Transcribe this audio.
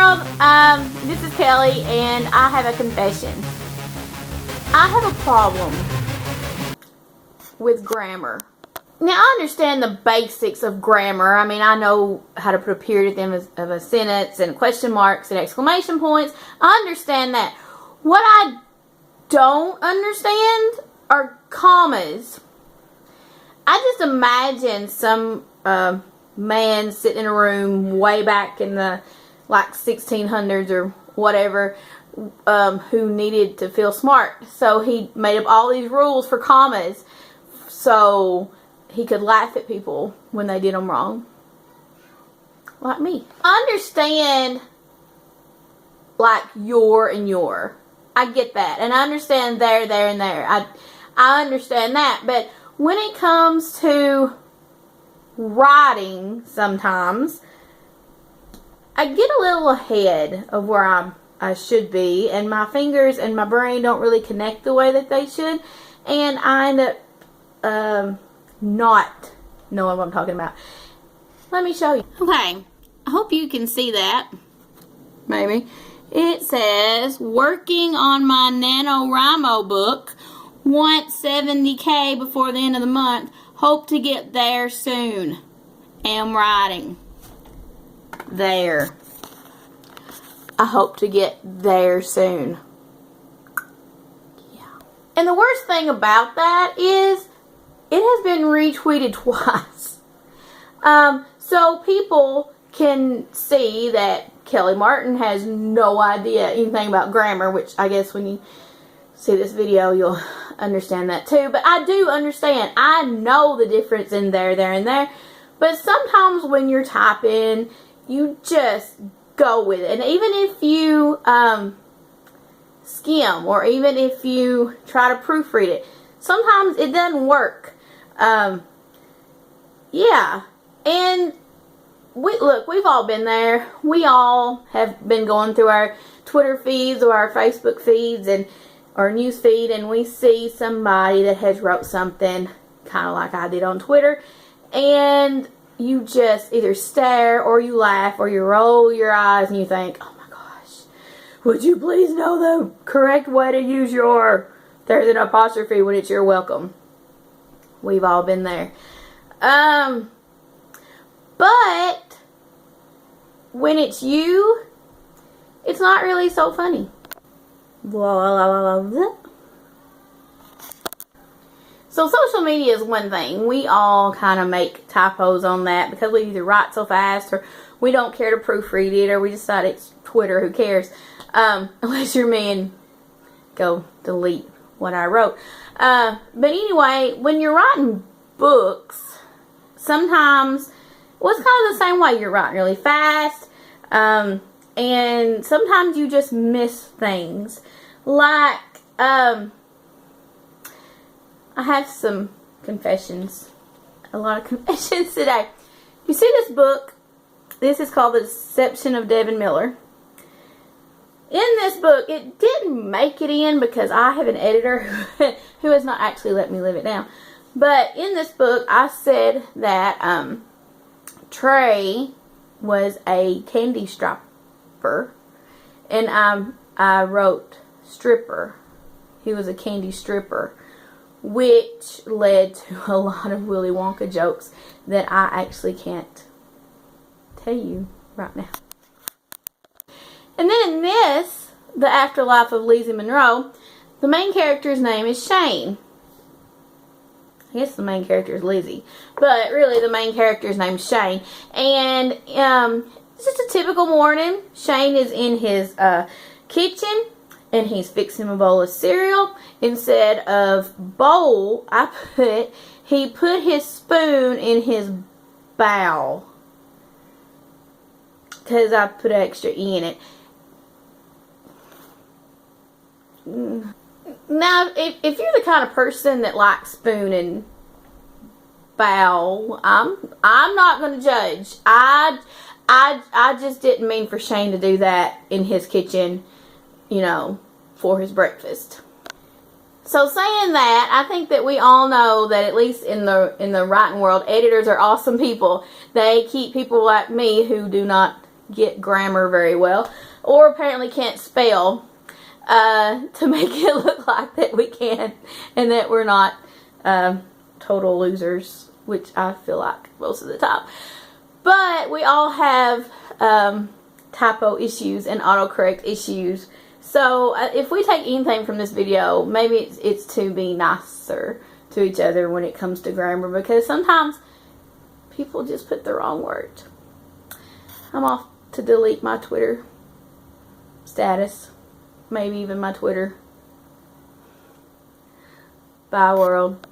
world, this is Kelly, and I have a confession. I have a problem with grammar. Now, I understand the basics of grammar. I mean, I know how to put a period at the end of a sentence, and question marks and exclamation points. I understand that. What I don't understand are commas. I just imagine some man sitting in a room way back in the 1600s or whatever, who needed to feel smart. So he made up all these rules for commas so he could laugh at people when they did them wrong. Like me. I understand like your and your. I get that. And I understand there, and there. I understand that. But when it comes to writing, sometimes I get a little ahead of where I should be, and my fingers and my brain don't really connect the way that they should, and I end up not knowing what I'm talking about. Let me show you. Okay, I hope you can see that. Maybe. It says, working on my NaNoWriMo book, want 70K before the end of the month, hope to get there soon. Am writing. There. I hope to get there soon. Yeah. And the worst thing about that is it has been retweeted twice. So people can see that Kelly Martin has no idea anything about grammar, which I guess when you see this video you'll understand that too. But I do understand. I know the difference in there, and there. But sometimes when you're typing, you just go with it. And even if you skim, or even if you try to proofread it, sometimes it doesn't work. Yeah. And we've all been there. We all have been going through our Twitter feeds or our Facebook feeds and our news feed, and we see somebody that has wrote something kind of like I did on Twitter, and you just either stare or you laugh or you roll your eyes and you think, oh my gosh, would you please know the correct way to use your, there's an apostrophe when it's your welcome. We've all been there. But when it's you, it's not really so funny. So social media is one thing. We all kind of make typos on that because we either write so fast, or we don't care to proofread it, or we decide it's Twitter, who cares? Unless you're me and go delete what I wrote. But anyway, when you're writing books, sometimes, well, it's kind of the same way. You're writing really fast, and sometimes you just miss things. Like, I have some confessions. A lot of confessions today. You see this book? This is called The Deception of Devin Miller. In this book, it didn't make it in because I have an editor who has not actually let me live it down. But in this book, I said that Trey was a candy stripper, and I wrote stripper. He was a candy stripper, which led to a lot of Willy Wonka jokes that I actually can't tell you right now. And then in this, The Afterlife of Lizzie Monroe, the main character's name is Shane. I guess the main character is Lizzie, but really the main character's name is Shane. And it's just a typical morning. Shane is in his kitchen, and he's fixing a bowl of cereal. Instead of bowl, he put his spoon in his bowl, because I put extra E in it. Now, if you're the kind of person that likes spoon and bowl, I'm not going to judge. I just didn't mean for Shane to do that in his kitchen, you know, for his breakfast. So saying that, I think that we all know that at least in the writing world, editors are awesome people. They keep people like me who do not get grammar very well, or apparently can't spell, to make it look like that we can, and that we're not total losers, which I feel like most of the time. But we all have typo issues and autocorrect issues. So if we take anything from this video, maybe it's to be nicer to each other when it comes to grammar, because sometimes people just put the wrong word. I'm off to delete my Twitter status, maybe even my Twitter. Bye, world.